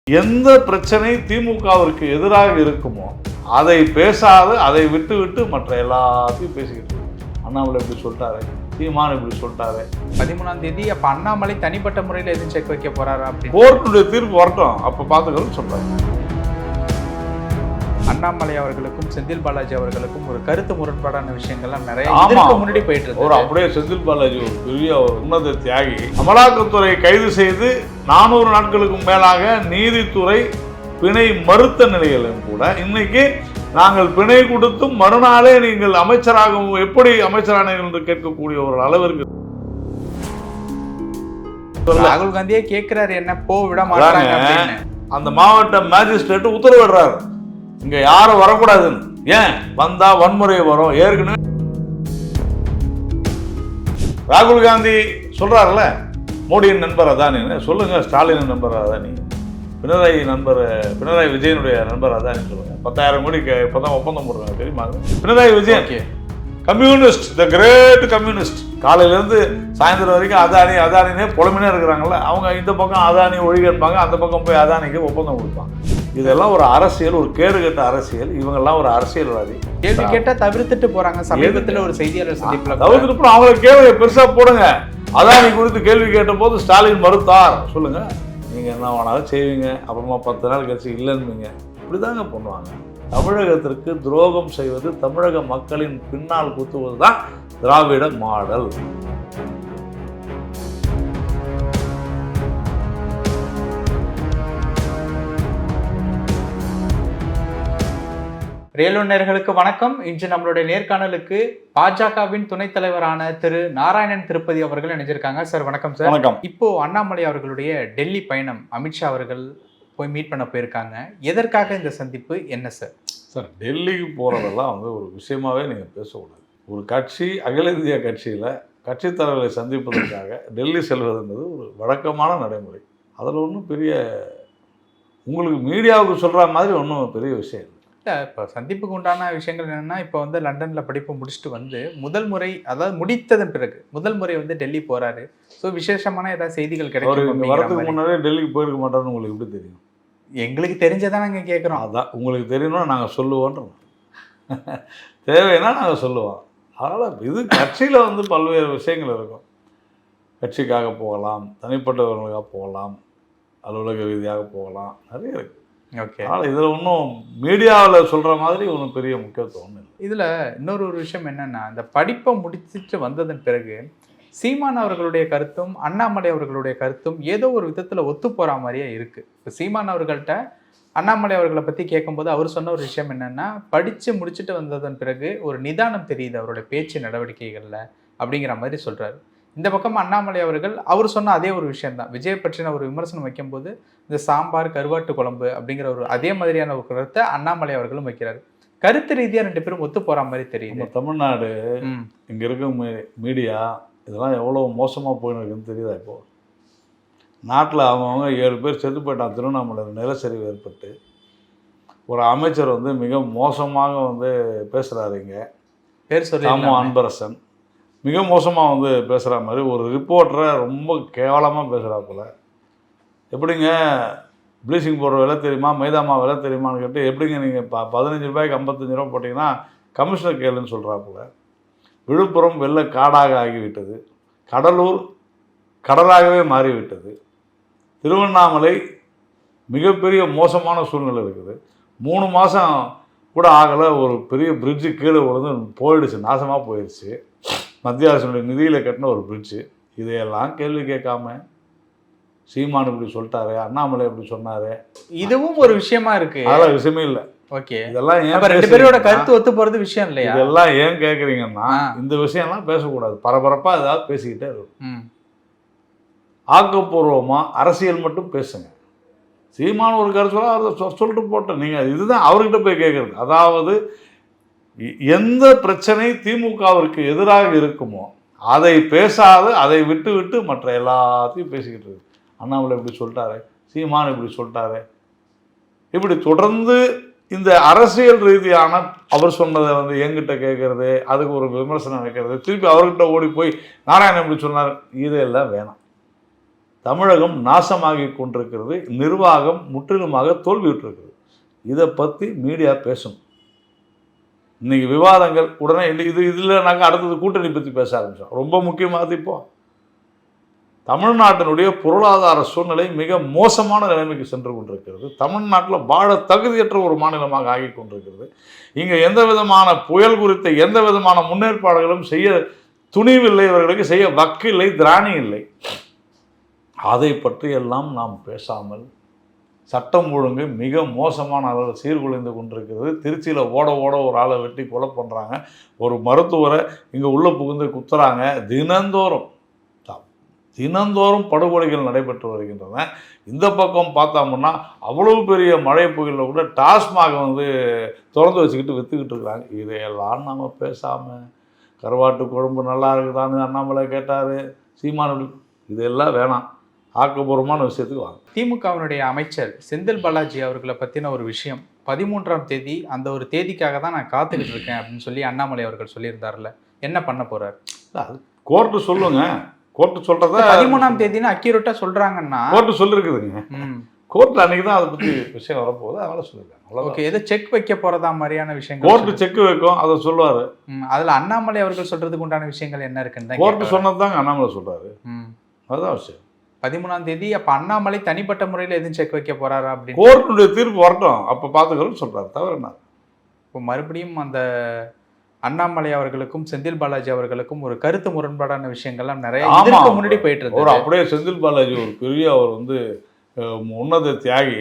எந்த பிரச்சனை திமுகவிற்கு எதிராக இருக்குமோ அதை பேசாது, அதை விட்டு விட்டு மற்ற எல்லாத்தையும் பேசிக்கிட்டு அண்ணாமலை இப்படி சொல்லிட்டாரு, சீமான் இப்படி சொல்லிட்டாரு. 13ஆம் தேதி அப்ப அண்ணாமலை தனிப்பட்ட முறையில் எதுவும் செக் வைக்க போறாரு அப்படின்னு கோர்ட்டுடைய தீர்ப்பு வரட்டும், அப்ப பாத்துக்கணும்னு சொல்றாங்க. அண்ணாமலை அவர்களுக்கும் செந்தில் பாலாஜி அவர்களுக்கும் ஒரு கருத்து முரண்பாடான விஷயங்கள்லாம் நிறைய இதற்கு முன்னாடி போயிட்டு இருக்கு. ஒரு அப்படியே செந்தில் பாலாஜி ஒரு பெரிய ஒரு உன்னத தியாகி. அமலாக்கத்துறை கைது செய்து 400 நாட்களுக்கு மேலாக நீதித்துறை பிணை மறுத்த நிலையிலும் கூட இன்னைக்கு நாங்கள் பிணை கொடுத்தும் மறுநாளே நீங்கள் அமைச்சராகவும் எப்படி அமைச்சரானீர்கள் என்று கேட்கக்கூடிய ஒரு அளவிற்கு ராகுல் காந்தியே கேட்கிறாரு, என்ன போ விட மாட்டாங்க அப்படின்னு. அந்த மாவட்ட மேஜிஸ்ட்ரேட் உத்தரவிடுறாரு, இங்க யாரும் வரக்கூடாதுன்னு. ஏன் வந்தா வன்முறை வரும். ஏற்கனவே ராகுல் காந்தி சொல்றாருல, மோடியின் நண்பர் அதானின்னு சொல்லுங்க, ஸ்டாலின் நண்பர் அதானி, பினராயி விஜயனுடைய நண்பர் அதானி சொல்லுங்க. 10,000 கோடி இப்பதான் ஒப்பந்தம் போடுறாங்க தெரியுமா? Pinarayi Vijayan communist, the great communist. காலையில இருந்து சாயந்தரம் வரைக்கும் அதானினே புலமினே இருக்கிறாங்கல்ல. அவங்க இந்த பக்கம் அதானி ஒழிகன்பாங்க, அந்த பக்கம் போய் அதானிக்கு ஒப்பந்தம் கொடுப்பாங்க. இதெல்லாம் ஒரு அரசியல், ஒரு கேடுகட்ட அரசியல். இவங்கெல்லாம் ஒரு அரசியல்வாதி. கேள்வி கேட்டா தவிர்த்துட்டு போறாங்க. சமீபத்தில் ஒரு செய்தியாளர் சந்திப்புல தவிர்த்துட்டு அவங்களை கேள்வி பெருசா போடுங்க. அதானி குறித்து கேள்வி கேட்ட போது ஸ்டாலின் மறுத்தார். சொல்லுங்க, நீங்க என்ன வேணாலும் செய்வீங்க, அப்புறமா 10 நாள் கழிச்சு இல்லைன்னு இப்படிதாங்க பண்ணுவாங்க. தமிழகத்திற்கு துரோகம் செய்வது, தமிழக மக்களின் பின்னால் குத்துவது தான் திராவிட மாடல். ரியல் ஒன் நேயர்களுக்கு வணக்கம். இன்று நம்மளுடைய நேர்காணலுக்கு பாஜகவின் துணைத் தலைவரான திரு நாராயணன் திருப்பதி அவர்கள் இணைஞ்சிருக்காங்க. சார் வணக்கம் சார். வணக்கம். இப்போ அண்ணாமலை அவர்களுடைய டெல்லி பயணம், அமித்ஷா அவர்கள் போய் மீட் பண்ண போயிருக்காங்க. எதற்காக இந்த சந்திப்பு, என்ன சார்? சார், டெல்லிக்கு போறதெல்லாம் ஒரு விஷயமாவே நீங்க பேசக்கூடாது. ஒரு கட்சி, அகில இந்திய கட்சியில கட்சி தலைவர்களை சந்திப்பதற்காக டெல்லி செல்வதுன்றது ஒரு வழக்கமான நடைமுறை. அதில் ஒன்றும் பெரிய, உங்களுக்கு மீடியாவுக்கு சொல்ற மாதிரி ஒன்றும் பெரிய விஷயம் இல்லை. இப்போ சந்திப்புக்கு உண்டான விஷயங்கள் என்னென்னா, இப்போ லண்டனில் படிப்பு முடிச்சுட்டு முதல் முறை, அதாவது முடித்ததன் பிறகு முதல் முறை டெல்லி போகிறாரு. ஸோ விசேஷமான ஏதாவது செய்திகள் கிடைக்கும். வரதுக்கு முன்னாடியே டெல்லிக்கு போயிருக்க மாட்டாருன்னு உங்களுக்கு எப்படி தெரியும்? எங்களுக்கு தெரிஞ்சதான் நாங்கள் கேட்குறோம். அதான் உங்களுக்கு தெரியணும்னா நாங்கள் சொல்லுவோன்றோம். தேவைன்னா நாங்கள் சொல்லுவோம். அதனால் இது கட்சியில் பல்வேறு விஷயங்கள் இருக்கும். கட்சிக்காக போகலாம், தனிப்பட்டவர்களுக்காக போகலாம், அலுவலக ரீதியாக போகலாம், நிறைய இருக்குது. ஓகே. ஆனால் இதில் ஒன்றும் மீடியாவில் சொல்கிற மாதிரி ஒன்றும் பெரிய முக்கியத்துவம் இல்லை. இதில் இன்னொரு விஷயம் என்னென்னா, இந்த படிப்பை முடிச்சுட்டு வந்ததன் பிறகு சீமான் அவர்களுடைய கருத்தும் அண்ணாமலை அவர்களுடைய கருத்தும் ஏதோ ஒரு விதத்தில் ஒத்து போகிற மாதிரியே இருக்குது. இப்போ சீமான் அவர்கள்ட்ட அண்ணாமலை அவர்களை பற்றி கேட்கும்போது அவர் சொன்ன ஒரு விஷயம் என்னென்னா, படித்து முடிச்சுட்டு வந்ததன் பிறகு ஒரு நிதானம் தெரியுது அவருடைய பேச்சு நடவடிக்கைகளில் அப்படிங்கிற மாதிரி சொல்கிறாரு. இந்த பக்கம் அண்ணாமலை அவர்கள் அவர் சொன்ன அதே ஒரு விஷயம்தான். விஜய் பற்றின ஒரு விமர்சனம் வைக்கும்போது இந்த சாம்பார், கருவாட்டு குழம்பு அப்படிங்கிற ஒரு அதே மாதிரியான ஒரு கருத்தை அண்ணாமலை அவர்களும் வைக்கிறாரு. கருத்து ரீதியாக 2 பேரும் ஒத்து போகிற மாதிரி தெரியுது. தமிழ்நாடு இங்கே இருக்க மீடியா இதெல்லாம் எவ்வளோ மோசமாக போயின்னு இருக்குன்னு தெரியுதா? இப்போது நாட்டில் அவங்க 7 பேர் செத்து போயிட்டான். திருவண்ணாமலையில் நிலச்சரிவு ஏற்பட்டு ஒரு அமைச்சர் மிக மோசமாக பேசுகிறாரு. இங்கே பேர் சொல்லி அன்பரசன் மிக மோசமாக பேசுகிற மாதிரி ஒரு ரிப்போர்ட்டரை ரொம்ப கேவலமாக பேசுகிறாப்புல. எப்படிங்க ப்ளீச்சிங் பவுடர் விலை தெரியுமா, மைதாமா விலை தெரியுமான்னு கேட்டு, எப்படிங்க நீங்கள் 15 ரூபாய்க்கு 55 ரூபா போட்டிங்கன்னா கமிஷனர் கேளுன்னு சொல்கிறாப்புல. விழுப்புரம் வெள்ள காடாக ஆகிவிட்டது, கடலூர் கடலாகவே மாறிவிட்டது, திருவண்ணாமலை மிகப்பெரிய மோசமான சூழ்நிலை இருக்குது. 3 மாதம் கூட ஆகலை, ஒரு பெரிய பிரிட்ஜு கீழே போயிடுச்சு, நாசமாக போயிடுச்சு. மத்திய அரசுடைய நிதியில் கட்டின ஒரு பிரிட்ஜு. இதையெல்லாம் கேள்வி கேட்காம சீமான் இப்படி சொல்லிட்டாரு, அண்ணாமலை இப்படி சொன்னாரு, இதுவும் ஒரு விஷயமா இருக்கு. அதெல்லாம் விஷயமே இல்லை. ஓகே, இதெல்லாம் ஏன் 2 பேரோட கருத்து ஒத்து போறது விஷயம் இல்லையா? இதெல்லாம் ஏன் கேட்குறீங்கன்னா, இந்த விஷயம்லாம் பேசக்கூடாது. பரபரப்பாக ஏதாவது பேசிக்கிட்டே இருக்கும். ஆக்கப்பூர்வமாக அரசியல் மட்டும் பேசுங்க. சீமான் ஒரு கருத்து சொல்ல அவர் சொல்லிட்டு போட்டோம். நீங்கள் இதுதான் அவர்கிட்ட போய் கேட்குறது. அதாவது எந்த பிரச்சனை திமுகவிற்கு எதிராக இருக்குமோ அதை பேசாது, அதை விட்டு விட்டு மற்ற எல்லாத்தையும் பேசிக்கிட்டு இருக்கு. அண்ணாமலை இப்படி சொல்லிட்டாரு, சீமான் இப்படி சொல்லிட்டாரு, இப்படி தொடர்ந்து இந்த அரசியல் ரீதியான அவர் சொன்னதை எங்கிட்ட கேட்கறது, அதுக்கு ஒரு விமர்சனம் வைக்கிறது, திருப்பி அவர்கிட்ட ஓடி போய் நாராயணன் இப்படி சொன்னார், இதெல்லாம் வேணாம். தமிழகம் நாசமாகி கொண்டிருக்கிறது, நிர்வாகம் முற்றிலுமாக தோல்வியுற்றிருக்கிறது. இதை பற்றி மீடியா பேசணும். இன்றைக்கி விவாதங்கள் உடனே இதில் நாங்கள் அடுத்தது கூட்டணி பற்றி பேச ஆரம்பித்தோம். ரொம்ப முக்கியமானது இப்போ தமிழ்நாட்டினுடைய பொருளாதார சூழ்நிலை மிக மோசமான நிலைமைக்கு சென்று கொண்டிருக்கிறது. தமிழ்நாட்டில் வாழ தகுதியற்ற ஒரு மாநிலமாக ஆகி கொண்டிருக்கிறது. இங்கே எந்த விதமான புயல் குறித்த எந்த விதமான முன்னேற்பாடுகளும் செய்ய துணிவில்லை, இவர்களுக்கு செய்ய வக்கு இல்லை, திராணி இல்லை. அதை பற்றியெல்லாம் நாம் பேசாமல் சட்டம் ஒழுங்கு மிக மோசமான அளவில் சீர்குலைந்து கொண்டிருக்கிறது. திருச்சியில் ஓட ஒரு ஆளை வெட்டி கொலை பண்ணுறாங்க, ஒரு மருத்துவரை இங்கே உள்ளே புகுந்து குத்துறாங்க. தினந்தோறும் படுகொலைகள் நடைபெற்று வருகின்றன. இந்த பக்கம் பார்த்தோம்னா அவ்வளவு பெரிய மழை புயலில் கூட டாஸ்மாக திறந்து வச்சுக்கிட்டு விற்றுக்கிட்டு இருக்கிறாங்க. இதையெல்லாம் நம்ம பேசாமல் கருவாட்டு குழம்பு நல்லா இருக்குதான்னு அண்ணாமலை கேட்டார், சீமானு இதெல்லாம் வேணாம், ஆக்கப்பூர்வமான விஷயத்துக்கு வாங்க. திமுகவினுடைய அமைச்சர் செந்தில் பாலாஜி அவர்களை பற்றின ஒரு விஷயம் 13ஆம் தேதி, அந்த ஒரு தேதிக்காக தான் நான் காத்துக்கிட்டு இருக்கேன் அப்படின்னு சொல்லி அண்ணாமலை அவர்கள் சொல்லியிருந்தார்ல, என்ன பண்ண போறாரு? அது கோர்ட்டு சொல்லுங்க. கோர்ட்டு சொல்றத 13ஆம் தேதினு அக்யூரேட்டா சொல்றாங்கன்னா கோர்ட்டு சொல்லிருக்குதுங்க. கோர்ட்ல அன்னைக்கு தான் அதை பற்றி விஷயம் வரப்போகுது, அதனால சொல்லியிருக்காங்க. ஓகே, ஏதோ செக் வைக்க போறதா மாதிரியான விஷயங்கள் கோர்ட்டு செக் வைக்கும், அதை சொல்லுவாரு. அதுல அண்ணாமலை அவர்கள் சொல்றதுக்கு உண்டான விஷயங்கள் என்ன இருக்குன்னு கோர்ட்டு சொன்னதுதாங்க அண்ணாமலை சொல்றாரு. அதுதான் விஷயம். 13ஆம் தேதி அப்ப அண்ணாமலை தனிப்பட்ட முறையில் எதுவும் செக் வைக்க போறாரா அப்படின்னு கோர்ட்டுடைய தீர்ப்பு வரட்டும், அப்ப பாத்துக்கிறோம் சொல்றாரு. தவிர என்ன? இப்போ மறுபடியும் அந்த அண்ணாமலை அவர்களுக்கும் செந்தில் பாலாஜி அவர்களுக்கும் ஒரு கருத்து முரண்பாடான விஷயங்கள்லாம் நிறைய முன்னாடி போயிட்டு இருக்கு. அவர் அப்படியே செந்தில் பாலாஜி ஒரு பெரிய அவர் உன்னத தியாகி,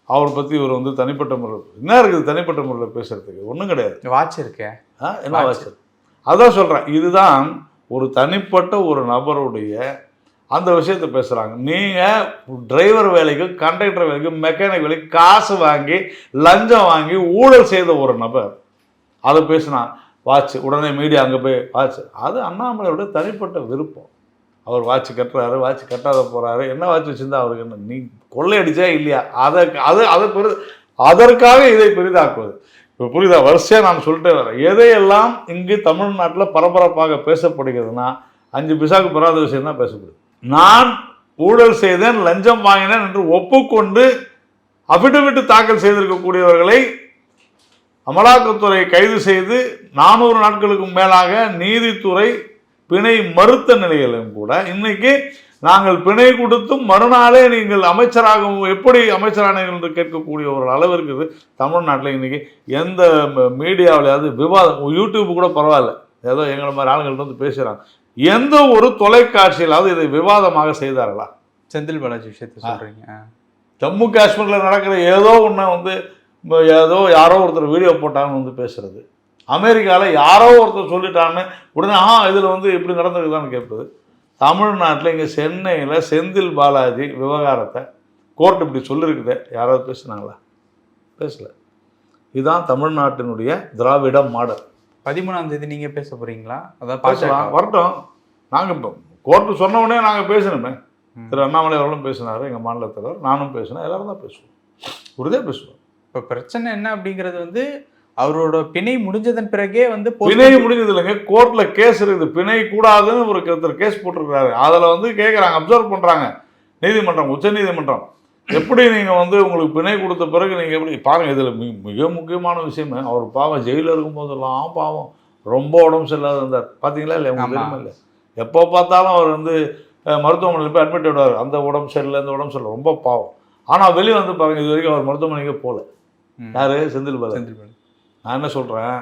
அவர் பத்தி இவர் தனிப்பட்ட முறையில் என்ன இருக்குது, தனிப்பட்ட முறையில் பேசுறதுக்கு ஒன்றும் கிடையாது. வாட்ச் இருக்கேன், என்ன வாட்ச்? அதான் சொல்றேன், இதுதான் ஒரு தனிப்பட்ட ஒரு நபருடைய அந்த விஷயத்தை பேசுகிறாங்க. நீங்கள் டிரைவர் வேலைக்கு, கண்டக்டர் வேலைக்கு, மெக்கானிக் வேலைக்கு காசு வாங்கி லஞ்சம் வாங்கி ஊழல் செய்த ஒரு நபர் அதை பேசினா வாட்ச், உடனே மீடியா அங்கே போய் வாட்ச். அது அண்ணாமலையோட தனிப்பட்ட விருப்பம். அவர் வாட்ச் கட்டுறாரு, வாட்ச் கட்டாத போகிறாரு, என்ன வாட்ச் வச்சுருந்தா அவருக்கு என்ன, நீ கொள்ளையடிச்சா இல்லையா, அதற்காக இதை பெரிதாக்குவது. இப்போ புரியுதா? வரிசையாக நான் சொல்லிட்டே வரேன். எதையெல்லாம் இங்கு தமிழ்நாட்டில் பரபரப்பாக பேசப்படுகிறதுனா 5 பைசாவுக்கு பெறாத விஷயம் தான் பேசப்படுது. நான் ஊழல் செய்தேன், லஞ்சம் வாங்கினேன் என்று ஒப்புக்கொண்டு அபிடவிட் தாக்கல் செய்திருக்கக்கூடியவர்களை அமலாக்கத்துறை கைது செய்து 400 நாட்களுக்கு மேலாக நீதித்துறை பிணை மறுத்த நிலையிலும் கூட இன்னைக்கு நாங்கள் பிணை கொடுத்தும் மறுநாளே நீங்கள் அமைச்சராக எப்படி அமைச்சரானீர்கள் என்று கேட்கக்கூடிய ஒரு அளவு இருக்குது தமிழ்நாட்டில். இன்னைக்கு எந்த மீடியாவிலையாவது விவாதம், யூடியூப் கூட பரவாயில்ல, ஏதோ எங்களை மாதிரி ஆளுங்கள்ட்ட பேசுகிறாங்க, எந்த ஒரு தொலைக்காட்சியிலாவது இதை விவாதமாக செய்தார்களா? செந்தில் பாலாஜி விஷயத்தை சொல்றீங்க. ஜம்மு காஷ்மீரில் நடக்கிற ஏதோ ஒன்று ஏதோ யாரோ ஒருத்தர் வீடியோ போட்டாங்கன்னு பேசுறது, அமெரிக்காவில் யாரோ ஒருத்தர் சொல்லிட்டான்னு உடனே இதில் இப்படி நடந்திருக்குதான்னு கேட்பது. தமிழ்நாட்டில் இங்கே சென்னையில் செந்தில் பாலாஜி விவகாரத்தை கோர்ட் இப்படி சொல்லியிருக்குதே, யாராவது பேசுனாங்களா? பேசல. இதுதான் தமிழ்நாட்டினுடைய திராவிட மாடல். 13ஆம் தேதி நீங்கள் பேச போகிறீங்களா? அதான் பேசலாம், வரட்டும். நாங்கள் இப்போ கோர்ட்டு சொன்ன உடனே நாங்கள் பேசணுமே. திரு அண்ணாமலை அவர்களும் பேசினார், எங்கள் மாநில தலைவர், நானும் பேசினேன், எல்லாரும் தான் பேசுவோம், உறுதியாக பேசுவோம். இப்போ பிரச்சனை என்ன அப்படிங்கிறது அவரோட பிணை முடிஞ்சதன் பிறகே பிணை முடிஞ்சது இல்லைங்க, கோர்ட்டில் கேஸ் இருக்குது. பிணை கூடாதுன்னு ஒருத்தர் கேஸ் போட்டிருக்கிறாரு. அதில் கேட்குறாங்க, அப்சர்வ் பண்ணுறாங்க நீதிமன்றம், உச்ச நீதிமன்றம். எப்படி நீங்கள் உங்களுக்கு பிணை கொடுத்த பிறகு நீங்கள் எப்படி பாருங்கள். இதில் மிக முக்கியமான விஷயமே, அவர் பாவம் ஜெயிலில் இருக்கும்போதெல்லாம் பாவம் ரொம்ப உடம்பு சரியில்லாத இருந்தார். பார்த்தீங்களா இல்லை? உங்களுக்கு தெரியுமா இல்லை? எப்போ பார்த்தாலும் அவர் மருத்துவமனையில் போய் அட்மிட் ஆகிடுவார். அந்த உடம்பு சரியில்லை, இந்த உடம்பு சரியில்லை, ரொம்ப பாவம். ஆனால் வெளியே பாருங்கள், இது வரைக்கும் அவர் மருத்துவமனைக்கே போகல. யார்? செந்தில் பாலாஜி. நான் என்ன சொல்கிறேன்,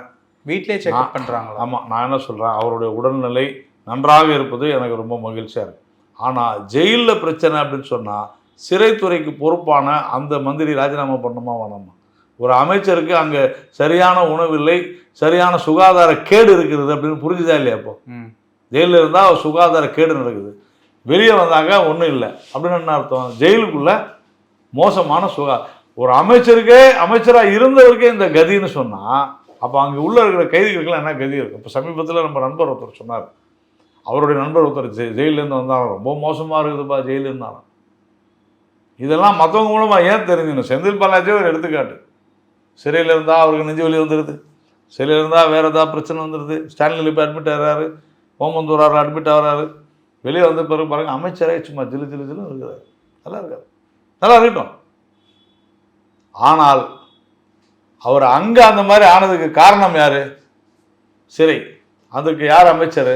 வீட்டிலே செக்அப் பண்ணுறாங்களா? ஆமாம், நான் என்ன சொல்கிறேன், அவருடைய உடல்நிலை நன்றாக இருப்பது எனக்கு ரொம்ப மகிழ்ச்சியாக இருக்குது. ஆனால் ஜெயிலில் பிரச்சனை அப்படின்னு சொன்னால் சிறைத்துறைக்கு பொறுப்பான அந்த மந்திரி ராஜினாமா பண்ணணுமா வேணாமா? ஒரு அமைச்சருக்கு அங்கே சரியான உணவில்லை, சரியான சுகாதார கேடு இருக்கிறது அப்படின்னு புரிஞ்சுதா இல்லையா? அப்போ ஜெயிலில் இருந்தால் சுகாதார கேடு நடக்குது, வெளியே வந்தாங்க ஒன்றும் இல்லை அப்படின்னு என்ன அர்த்தம்? ஜெயிலுக்குள்ளே மோசமான ஒரு அமைச்சராக இருந்தவருக்கே இந்த கதின்னு சொன்னால் அப்போ அங்கே உள்ளே இருக்கிற கைதிகளுக்கெல்லாம் என்ன கதி இருக்கும்? இப்போ சமீபத்தில் நம்ம நண்பர் ஒருத்தர் சொன்னார், அவருடைய நண்பர் ஒருத்தர் ஜெயிலேருந்து வந்தாலும் ரொம்ப மோசமாக இருக்குதுப்பா ஜெயிலில் இருந்தாலும். இதெல்லாம் மற்றவங்க மூலமாக ஏன் தெரிஞ்சுக்கணும்? செந்தில் பாலாஜியே ஒரு எடுத்துக்காட்டு. சிறையில் இருந்தால் அவருக்கு நெஞ்சு வலி வந்துடுது, சிறையில் இருந்தால் வேறு ஏதாவது பிரச்சனை வந்துடுது, ஸ்டான்லியில் இப்போ அட்மிட் ஆகிறாரு, ஓமந்தூராரில் அட்மிட் ஆகிறாரு, வெளியே வந்த பிறகு பாருங்க அமைச்சரே சும்மா ஜிலு ஜிலு ஜிலு இருக்குது. நல்லா இருக்காது, நல்லா இருக்கட்டும். ஆனால் அவர் அங்கே அந்த மாதிரி ஆனதுக்கு காரணம் யார்? சிறை. அதுக்கு யார் அமைச்சர்?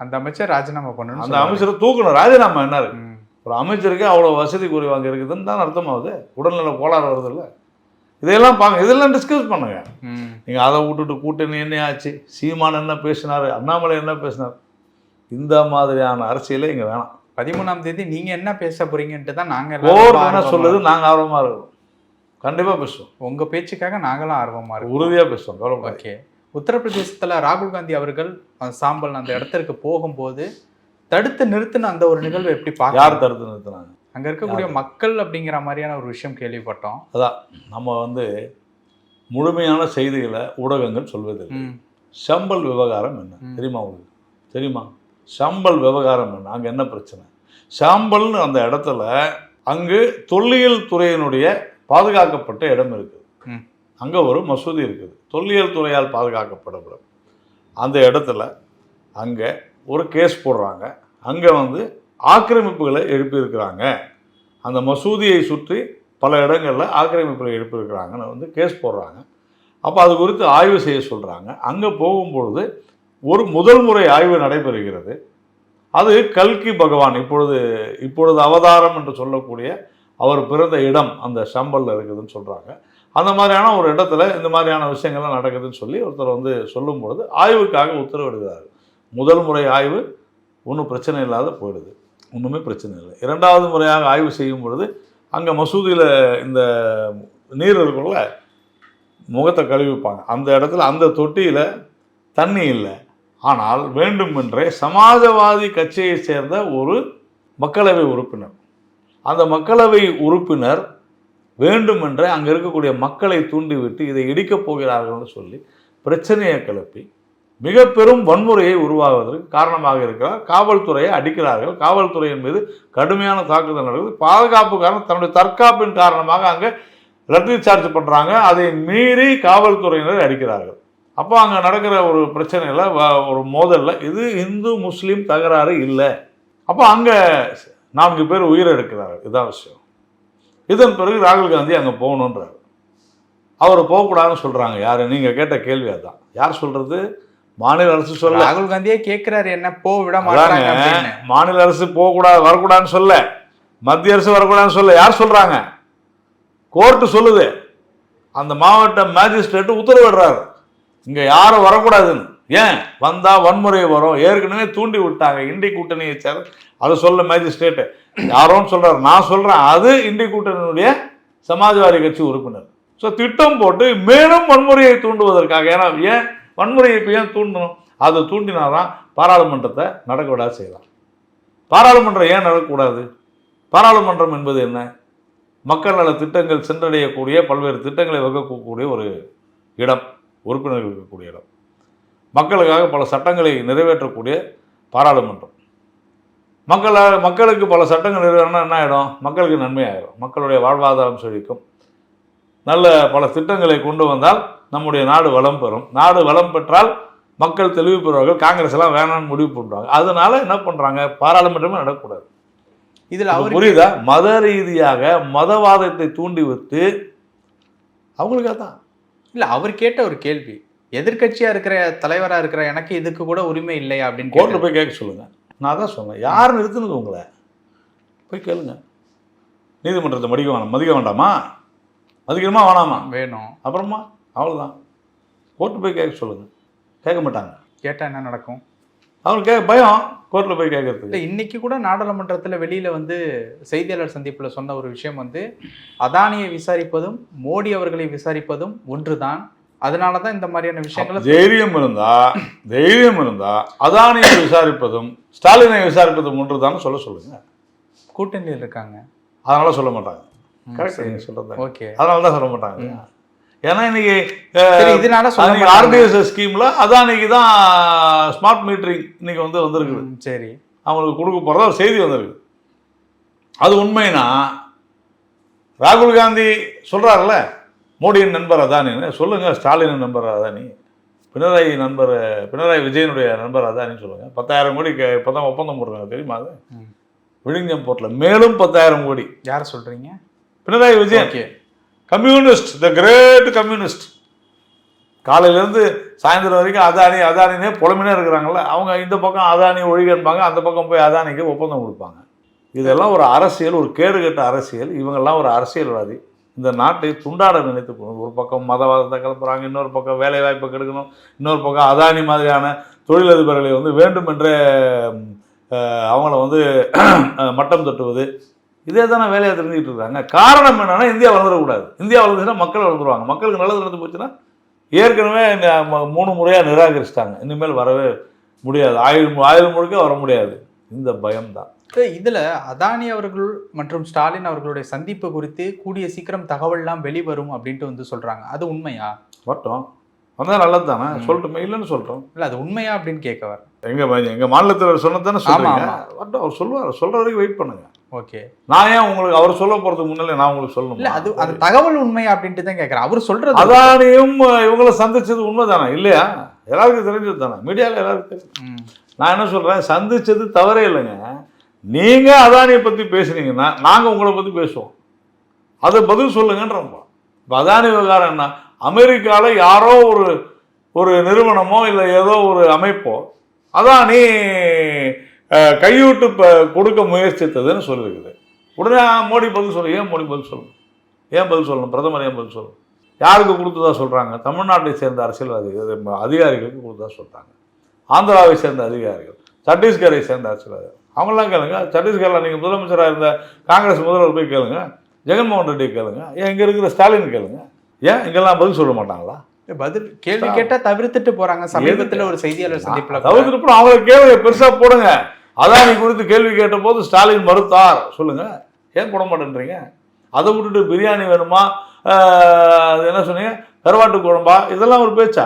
அந்த அமைச்சர் ராஜினாமா பண்ணணும். அந்த அமைச்சரை தூக்கணும். ராஜினாமா என்ன இருக்கு? ஒரு அமைச்சருக்கு அவ்வளோ வசதி குறைவாங்க இருக்குதுன்னு தான் அர்த்தமாகுது. உடல்நல கோளாறு வருது இல்லை? இதையெல்லாம் பாருங்க, இதெல்லாம் டிஸ்கஸ் பண்ணுங்க. நீங்கள் அதை விட்டுட்டு கூட்டணி என்ன ஆச்சு, சீமான் என்ன பேசினார், அண்ணாமலை என்ன பேசினார், இந்த மாதிரியான அரசியலே இங்கே வேணாம். 13ஆம் தேதி நீங்கள் என்ன பேச போறீங்கன்ட்டு தான் நாங்கள் என்ன சொல்லுது, நாங்கள் ஆர்வமாக இருக்கோம். கண்டிப்பாக பேசுவோம். உங்கள் பேச்சுக்காக நாங்களும் ஆர்வமாக இருக்கோம். உறுதியாக பேசுவோம். ஓகே. உத்தரப்பிரதேசத்தில் ராகுல் காந்தி அவர்கள் சாம்பல் அந்த இடத்திற்கு போகும்போது தடுத்து நிறுத்தின அந்த ஒரு நிகழ்வு எப்படி பார்க்க? யார் தடுத்து நிறுத்தினாங்க? அங்கே இருக்கக்கூடிய மக்கள் அப்படிங்கிற மாதிரியான ஒரு விஷயம் கேள்விப்பட்டோம். அதான் நம்ம முழுமையான செய்திகளை ஊடகங்கள் சொல்வது. சம்பல் விவகாரம் என்ன தெரியுமா உங்களுக்கு? தெரியுமா சம்பல் விவகாரம் என்ன? அங்கே என்ன பிரச்சனை? சாம்பல்னு அந்த இடத்துல அங்கு தொல்லியல் துறையினுடைய பாதுகாக்கப்பட்ட இடம் இருக்குது. அங்கே ஒரு மசூதி இருக்குது, தொல்லியல் துறையால் பாதுகாக்கப்படப்படும். அந்த இடத்துல அங்கே ஒரு கேஸ் போடுறாங்க. அங்கே ஆக்கிரமிப்புகளை எழுப்பியிருக்கிறாங்க. அந்த மசூதியை சுற்றி பல இடங்களில் ஆக்கிரமிப்புகளை எழுப்பியிருக்கிறாங்கன்னு கேஸ் போடுறாங்க. அப்போ அது குறித்து ஆய்வு செய்ய சொல்கிறாங்க. அங்கே போகும்பொழுது ஒரு முதல் முறை ஆய்வு நடைபெறுகிறது. அது கல்கி பகவான் இப்பொழுது அவதாரம் என்று சொல்லக்கூடிய அவர் பிறந்த இடம் அந்த சம்பலில் இருக்குதுன்னு சொல்கிறாங்க. அந்த மாதிரியான ஒரு இடத்துல இந்த மாதிரியான விஷயங்கள்லாம் நடக்குதுன்னு சொல்லி ஒருத்தர் சொல்லும் பொழுது ஆய்வுக்காக உத்தரவிடுகிறார். முதல் முறை ஆய்வு ஒன்றும் பிரச்சனை இல்லாத போயிடுது, ஒன்றுமே பிரச்சனை இல்லை. இரண்டாவது முறையாக ஆய்வு செய்யும் பொழுது அங்கே மசூதியில் இந்த நீர் இருக்குள்ள முகத்தை கழுவிப்பாங்க. அந்த இடத்துல அந்த தொட்டியில் தண்ணி இல்லை. ஆனால் வேண்டுமென்றே சமாஜவாதி கட்சியை சேர்ந்த ஒரு மக்களவை உறுப்பினர், அந்த மக்களவை உறுப்பினர் வேண்டுமென்றே அங்கே இருக்கக்கூடிய மக்களை தூண்டிவிட்டு இதை இடிக்கப் போகிறார்கள்னு சொல்லி பிரச்சனையை கிளப்பி மிக பெரும் வன்முறையை உருவாகுவதற்கு காரணமாக இருக்கிறார். காவல்துறையை அடிக்கிறார்கள். காவல்துறையின் மீது கடுமையான தாக்குதல் நடக்குது. பாதுகாப்புக்காரன் தன்னுடைய தற்காப்பின் காரணமாக அங்கே லட்டி சார்ஜ் பண்ணுறாங்க. அதை மீறி காவல்துறையினர் அடிக்கிறார்கள். அப்போ அங்கே நடக்கிற ஒரு பிரச்சனையில் ஒரு மோதலில் இது இந்து முஸ்லீம் தகராறு இல்லை. அப்போ அங்கே 4 பேர் உயிரிழக்கிறார்கள். இதுதான் விஷயம். இதன் பிறகு ராகுல் காந்தி அங்கே போகணுன்றார். அவர் போகக்கூடாதுன்னு சொல்கிறாங்க. யார்? நீங்கள் கேட்ட கேள்வி அதுதான். யார் சொல்கிறது? மாநில அரசு சொல்ல. ராகுல் காந்தியே கேட்கிறாரு, என்ன போ விட மாட்டாங்க. மாநில அரசு போகக்கூடாது, வரக்கூடாதுன்னு சொல்ல, மத்திய அரசு வரக்கூடாதுன்னு சொல்ல. யார் சொல்கிறாங்க? கோர்ட்டு சொல்லுது. அந்த மாவட்ட மேஜிஸ்ட்ரேட்டு உத்தரவிடுறாரு இங்கே யாரும் வரக்கூடாதுன்னு. ஏன் வந்தால் வன்முறை வரும், ஏற்கனவே தூண்டி விட்டாங்க இண்டி கூட்டணியை சேர்ந்து. அதை சொல்ல மேஜிஸ்ட்ரேட்டு யாரோன்னு சொல்கிறார், நான் சொல்கிறேன். அது இண்டி கூட்டணியினுடைய சமாஜ்வாதி கட்சி உறுப்பினர். ஸோ திட்டம் போட்டு மேலும் வன்முறையை தூண்டுவதற்காக. ஏன்னா ஏன் வன்முறையை இப்போ ஏன் தூண்டணும்? அதை தூண்டினாதான் பாராளுமன்றத்தை நடக்க விடாது செய்யலாம். பாராளுமன்றம் ஏன் நடக்கக்கூடாது? பாராளுமன்றம் என்பது என்ன? மக்கள் நல திட்டங்கள் சென்றடையக்கூடிய பல்வேறு திட்டங்களை வகுக்கக்கூடிய ஒரு இடம், உறுப்பினர்கள் இருக்கக்கூடிய இடம், மக்களுக்காக பல சட்டங்களை நிறைவேற்றக்கூடிய பாராளுமன்றம். மக்களுக்கு பல சட்டங்கள் நிறைவேறனா என்ன ஆகிடும்? மக்களுக்கு நன்மையாகிடும், மக்களுடைய வாழ்வாதாரம் செழிக்கும். நல்ல பல திட்டங்களை கொண்டு வந்தால் நம்முடைய நாடு வளம் பெறும். நாடு வளம் பெற்றால் மக்கள் தெளிவு பெறுவார்கள். காங்கிரஸ் எல்லாம் வேணாம்னு முடிவு பண்ணுறாங்க. அதனால என்ன பண்ணுறாங்க? பாராளுமன்றமே நடக்கக்கூடாது. இதில் அவர் புரியுதா? மத ரீதியாக மதவாதத்தை தூண்டி விட்டு அவங்களுக்காக தான். இல்லை, அவர் கேட்ட ஒரு கேள்வி, எதிர்கட்சியாக இருக்கிற தலைவராக இருக்கிற எனக்கு இதுக்கு கூட உரிமை இல்லையா அப்படின்னு கோர்ட்டில் போய் கேட்க சொல்லுங்கள். நான் தான் சொன்னேன், யார் நிறுத்துனது உங்களை? போய் கேளுங்க. நீதிமன்றத்தை மதிக்க வேண்டாமா? மதிக்கணுமா வேணாமா? வேணும். அப்புறமா அவ்வளோதான். கோர்ட்டு போய் கேட்க சொல்லுங்கள். கேட்க மாட்டாங்க. கேட்டால் என்ன நடக்கும்? அவங்களுக்கு பயம் கோர்ட்டில் போய் கேட்கறதுக்கு. இல்லை, இன்னைக்கு கூட நாடாளுமன்றத்தில் வெளியில் செய்தியாளர் சந்திப்பில் சொன்ன ஒரு விஷயம் அதானியை விசாரிப்பதும் மோடி அவர்களை விசாரிப்பதும் ஒன்று தான். அதனால தான் இந்த மாதிரியான விஷயங்கள். தைரியம் இருந்தா அதானியை விசாரிப்பதும் ஸ்டாலினை விசாரிப்பதும் ஒன்று தான் சொல்லுங்க. கூட்டணியில் இருக்காங்க, அதனால சொல்ல மாட்டாங்க. கரெக்ட், நீங்க சொல்றது ஓகே. அதனால தான் சொல்ல மாட்டாங்க. ஏன்னா இன்னைக்கு ஆர்டிஎஸ் ஸ்கீம்ல அதானிக்கு தான் ஸ்மார்ட் மீட்டரிங் இன்னைக்கு வந்திருக்குது. சரி, அவங்களுக்கு கொடுக்க போறதா ஒரு செய்தி வந்திருக்கு. அது உண்மைனா ராகுல் காந்தி சொல்றாருல்ல மோடியின் நண்பர் அதானின்னு, சொல்லுங்க ஸ்டாலின் நண்பர் அதானி. பினராயி விஜயனுடைய நண்பர் அதானின்னு சொல்லுங்க. 10,000 கோடி இப்போ தான் ஒப்பந்தம் போடுறாங்க, தெரியுமா? அது விழிஞம் போர்ட்டில் மேலும் 10,000 கோடி. யார் சொல்றீங்க? Pinarayi Vijayan, communist, the great communist. காலையிலேருந்து சாயந்தரம் வரைக்கும் அதானினே புலம்பினே இருக்கிறாங்கல்ல. அவங்க இந்த பக்கம் அதானி ஒழிகன்பாங்க, அந்த பக்கம் போய் அதானிக்கு ஒப்பந்தம் கொடுப்பாங்க. இதெல்லாம் ஒரு அரசியல், ஒரு கேடுகட்ட அரசியல். இவங்கெல்லாம் ஒரு அரசியல்வாதி. இந்த நாட்டை துண்டாட நினைத்து போகணும். ஒரு பக்கம் மதவாதத்தை கிளப்புறாங்க, இன்னொரு பக்கம் வேலை வாய்ப்பை கெடுக்கணும், இன்னொரு பக்கம் அதானி மாதிரியான தொழிலதிபர்களை வந்து வேண்டுமென்றே அவங்கள வந்து மட்டம் தட்டுவது. இதே தானே வேலையை தெரிஞ்சுக்கிட்டு இருக்காங்க. காரணம் என்னன்னா, இந்தியா வளர்ந்துடக்கூடாது. இந்தியா வளர்ந்துச்சுன்னா மக்கள் வளர்ந்துருவாங்க. மக்களுக்கு நல்லது நடந்து போச்சுன்னா ஏற்கனவே 3 முறையாக நிராகரிச்சிட்டாங்க. இனிமேல் வரவே முடியாது, ஆயுள் முழுக்க வர முடியாது. இந்த பயம்தான். இதுல அதானி அவர்கள் மற்றும் ஸ்டாலின் அவர்களுடைய சந்திப்பு குறித்து கூடிய சீக்கிரம் தகவல்லாம் வெளிவரும் அப்படின்ட்டு வந்து சொல்றாங்க. அது உண்மையா? வரட்டும், வந்தா நல்லது தானே, சொல்லட்டுமே, இல்லைன்னு சொல்றோம். இல்ல அது உண்மையா அப்படின்னு கேட்க வர. எங்க மாநிலத்தில் சொன்னதானே சொல்றீங்க. வரட்டும், அவர் சொல்லுவார். சொல்ற வரைக்கும் வெயிட் பண்ணுங்க. ஓகே, நான் ஏன் உங்களுக்கு அவர் சொல்ல போறதுக்கு முன்னாலே நான் உங்களுக்கு சொல்லணும்? இல்ல அது அந்த தகவல் உண்மையா அப்படின்ட்டு தான் கேட்கறேன். அவர் சொல்றது அதானியும் இவங்களை சந்திச்சது உண்மைதானே இல்லையா? எல்லாருக்கும் தெரிஞ்சது தானே, மீடியாவில் எல்லாருக்கும் தெரியும். நான் என்ன சொல்றேன், சந்திச்சது தவறே இல்லைங்க. நீங்க அதானியை பத்தி பேசுனீங்கன்னா நாங்க உங்களை பத்தி பேசுவோம். அதை பதில் சொல்லுங்கன்றோம். இப்போ அதானி விவகாரம் என்ன, அமெரிக்காவில் யாரோ ஒரு நிறுவனமோ இல்லை ஏதோ ஒரு அமைப்போ அதானி கையூட்டு கொடுக்க முயற்சித்ததுன்னு சொல்லியிருக்குது. உடனே மோடி பதில் சொல்லு. ஏன் மோடி பதில் சொல்லணும்? ஏன் பதில் சொல்லணும்? பிரதமர் ஏன் பதில் சொல்லணும்? யாருக்கு கொடுத்ததா சொல்கிறாங்க? தமிழ்நாட்டை சேர்ந்த அரசியல்வாதிகள் அதிகாரிகளுக்கு கொடுத்ததா சொல்கிறாங்க. ஆந்திராவை சேர்ந்த அதிகாரிகள், சத்தீஸ்கரை சேர்ந்த அரசியல்வாதிகள், அவங்களாம் கேளுங்க. சத்தீஸ்கரில் நீங்கள் முதலமைச்சராக இருந்த காங்கிரஸ் முதல்வர் போய் கேளுங்க, ஜெகன்மோகன் ரெட்டி கேளுங்க, ஏன் இங்கே இருக்கிற ஸ்டாலின் கேளுங்க. ஏன் இங்கெல்லாம் பதில் சொல்ல மாட்டாங்களா? பதில் கேள்வி கேட்டா தவிர்த்துட்டு போறாங்க. சமீபத்தில் ஒரு செய்தியாளர் சந்திப்புல தவிர்த்துட்டு அவங்களை கேள்வி பெருசா போடுங்க. அதானி குறித்து கேள்வி கேட்ட போது ஸ்டாலின் மறுத்தார் சொல்லுங்க. ஏன் போட மாட்டேன்றீங்க? அதை விட்டுட்டு பிரியாணி வேணுமா, என்ன சொன்னீங்க, கருவாட்டு குழம்பா, இதெல்லாம் ஒரு பேச்சா?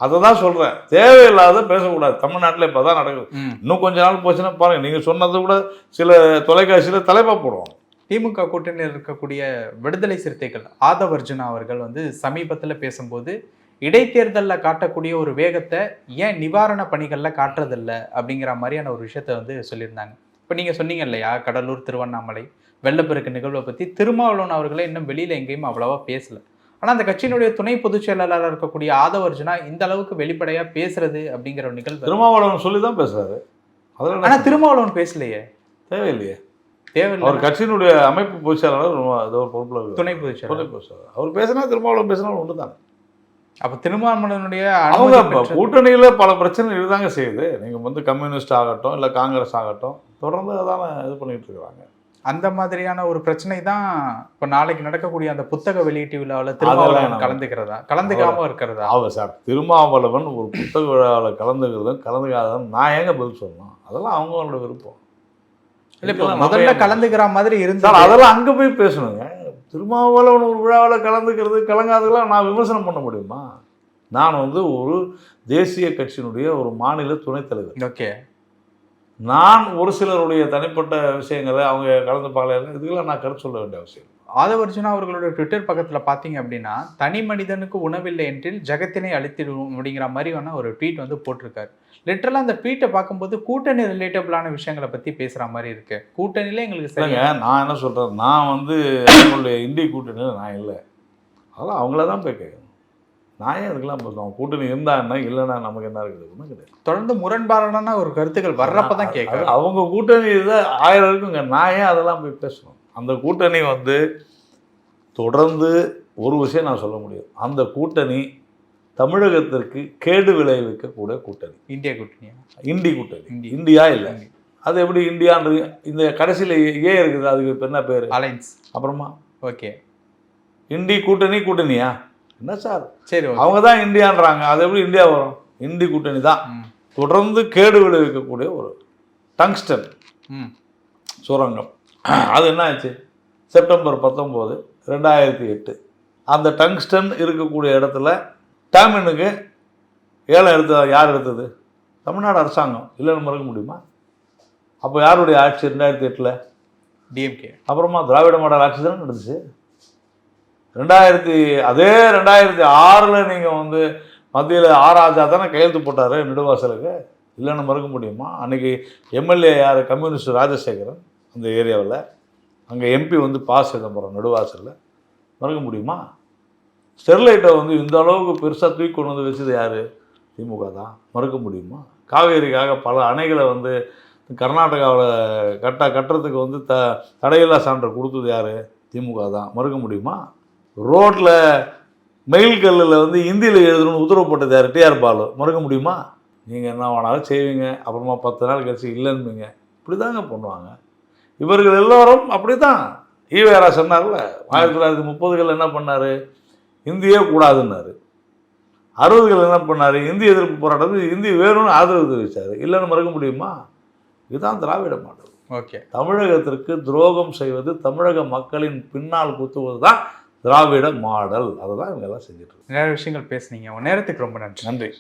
அதை தான் சொல்றேன், தேவையில்லாத பேசக்கூடாது. தமிழ்நாட்டில் இப்போ தான் நடக்குது. இன்னும் கொஞ்ச நாள் போச்சுன்னா பாருங்க, நீங்க சொன்னதை கூட சில தொலைக்காட்சியில் தலைப்பா போடுவோம். திமுக கூட்டணியில் இருக்கக்கூடிய விடுதலை சிறுத்தைகள் ஆதவ் அர்ஜுனா அவர்கள் வந்து சமீபத்தில் பேசும்போது இடைத்தேர்தலில் காட்டக்கூடிய ஒரு வேகத்தை ஏன் நிவாரண பணிகளில் காட்டுறதில்லை அப்படிங்கிற மாதிரியான ஒரு விஷயத்த வந்து சொல்லியிருந்தாங்க. இப்போ நீங்கள் சொன்னீங்க இல்லையா, கடலூர் திருவண்ணாமலை வெள்ளப்பெருக்கு நிகழ்வை பற்றி திருமாவளவன் அவர்களே இன்னும் வெளியில் எங்கேயும் அவ்வளவா பேசலை. ஆனால் அந்த கட்சியினுடைய துணை பொதுச் செயலாளராக இருக்கக்கூடிய ஆதவ் அர்ஜுனா இந்த அளவுக்கு வெளிப்படையாக பேசுறது அப்படிங்கிற ஒரு நிகழ்வு திருமாவளவன் சொல்லி தான் பேசுறாரு. ஆனால் திருமாவளவன் பேசலையே, தேவையில்லையே. தேவையில்லை. அவர் கட்சியினுடைய அமைப்பு பொதுச் செயலாளர், ஒரு பொறுப்பில் துணை பொதுச் செயலாளர். அவர் பேசினா திருமாவளவன் பேசினா ஒன்று தான். அப்போ திருமாவளவனுடைய அவங்க கூட்டணியில் பல பிரச்சனை இதுதாங்க செய்யுது. நீங்கள் வந்து கம்யூனிஸ்ட் ஆகட்டும் இல்லை காங்கிரஸ் ஆகட்டும் தொடர்ந்து அதான இது பண்ணிட்டு இருக்கிறாங்க. அந்த மாதிரியான ஒரு பிரச்சனை தான் இப்போ நாளைக்கு நடக்கக்கூடிய அந்த புத்தக வெளியீட்டு விழாவில் திருமாவளவன் கலந்துக்காம இருக்கிறதா? அவர் சார், திருமாவளவன் ஒரு புத்தக விழாவில் கலந்துக்காதான் நான் ஏங்க பதில் சொல்லணும்? அதெல்லாம் அவங்களோட விருப்பம். இல்லை, இப்போ முதல்ல கலந்துக்கிற மாதிரி இருந்தால் அதெல்லாம் அங்கே போய் பேசணுங்க. திருமாவளவன் ஒரு விழாவில் கலங்காததெல்லாம் நான் விமர்சனம் பண்ண முடியுமா? நான் வந்து ஒரு தேசிய கட்சியினுடைய ஒரு மாநில துணைத் தலைவர். ஓகே, நான் ஒரு சிலருடைய தனிப்பட்ட விஷயங்களை அவங்க கலந்து பார்க்கல, இதுக்கெல்லாம் நான் கருத்து சொல்ல வேண்டிய அவசியம். ஆதவ் அர்ஜுனா அவர்களுடைய ட்விட்டர் பக்கத்தில் பார்த்தீங்க அப்படின்னா, தனி மனிதனுக்கு உணவில்லை என்றில் ஜகத்தினை அழித்திடுவோம் அப்படிங்கிற மாதிரியான ஒரு ட்வீட் வந்து போட்டிருக்காரு. லிட்டரலாக அந்த ட்வீட்டை பார்க்கும்போது கூட்டணி ரிலேட்டபிளான விஷயங்களை பற்றி பேசுகிற மாதிரி இருக்கு. கூட்டணியில எங்களுக்கு சரிங்க. நான் என்ன சொல்கிறேன், நான் வந்து அவங்களுடைய இந்திய கூட்டணியில் நான் இல்லை. அதெல்லாம் அவங்கள தான் போய் கேட்கணும். நான் ஏன் அதுக்கெல்லாம் பேசுவோம்? கூட்டணி இருந்தா என்ன, இல்லைன்னா நமக்கு என்ன இருக்குது? ஒன்றும் கிடையாது. தொடர்ந்து முரண்பாடான ஒரு கருத்துக்கள் வர்றப்ப தான் கேட்குறேன். அவங்க கூட்டணி இதை 1000 இருக்குங்க. நான் ஏன் அதெல்லாம் போய் பேசணும்? அந்த கூட்டணி வந்து தொடர்ந்து ஒரு விஷயம் நான் சொல்ல முடியும், அந்த கூட்டணி தமிழகத்திற்கு கேடு விளைவிக்கக்கூடிய கூட்டணி. இந்தியா கூட்டணி, இந்தி கூட்டணி. இந்தியா இல்லை, அது எப்படி இந்தியான்றது? இந்த கடைசியில் ஏ இருக்குது, அதுக்கு இப்போ என்ன பேர்? அலைன்ஸ். அப்புறமா ஓகே, இந்தி கூட்டணியா? என்ன சார், சரி, அவங்க தான் இந்தியான்றாங்க, அது எப்படி இந்தியா வரும்? இந்தி கூட்டணி தான் தொடர்ந்து கேடு விளைவிக்கக்கூடிய ஒரு டங்ஸ்டன் சுரங்கம். அது என்ன ஆச்சு? செப்டம்பர் 19, 2008 அந்த டங்ஸ்டன் இருக்கக்கூடிய இடத்துல டேமினுக்கு ஏலம் யார் எடுத்தது? தமிழ்நாடு அரசாங்கம். இல்லைன்னு மறக்க முடியுமா? அப்போ யாருடைய ஆட்சி? 2008 டிஎம்கே. அப்புறமா திராவிட மாடல் ஆட்சி தானே நடந்துச்சு. அதே 2006 நீங்கள் வந்து மத்தியில் ஆராஜா தானே கையெழுத்து போட்டார் நெடுவாசலுக்கு, இல்லைன்னு மறுக்க முடியுமா? அன்றைக்கி எம்எல்ஏ யார்? கம்யூனிஸ்ட் ராஜசேகரன் அந்த ஏரியாவில். அங்கே எம்பி வந்து ப. சிதம்பரம் நெடுவாசலில். மறுக்க முடியுமா? ஸ்டெர்லைட்டை வந்து இந்த அளவுக்கு பெருசாக தூக்கி கொண்டு வந்து வச்சது யார்? திமுக தான். மறுக்க முடியுமா? காவேரிக்காக பல அணைகளை வந்து கர்நாடகாவில் கட்டுறதுக்கு வந்து தடையில்லா சான்று கொடுத்தது யார்? திமுக தான். மறுக்க முடியுமா? ரோட்டில் மெயில் கல்லில் வந்து ஹிந்தியில் எழுதணும்னு உத்தரவு போட்டது யார்? டிஆர் பாலு. மறுக்க முடியுமா? நீங்கள் என்ன வேணாலும் செய்வீங்க, அப்புறமா 10 நாள் கழிச்சு இல்லைன்னுங்க. இப்படி தாங்க பண்ணுவாங்க இவர்கள் எல்லோரும். அப்படி தான் ஈவேரா சொன்னார்ல, 1930கள் என்ன பண்ணார்? இந்தியே கூடாதுன்னாரு. 60கள் என்ன பண்ணார்? இந்தி எதிர்ப்பு போராட்டத்துக்கு இந்தி வேணும்னு ஆதரவு தெரிவித்தார். இல்லைன்னு மறுக்க முடியுமா? இதுதான் திராவிட மாடல். ஓகே, தமிழகத்திற்கு துரோகம் செய்வது, தமிழக மக்களின் பின்னால் குத்துவது தான் திராவிட மாடல். அதை தான் இவங்க எல்லாம் செஞ்சுட்டு இருக்காங்க. நிறைய விஷயங்கள் பேசுனீங்க. உங்க நேரத்துக்கு ரொம்ப நன்றி. நன்றி.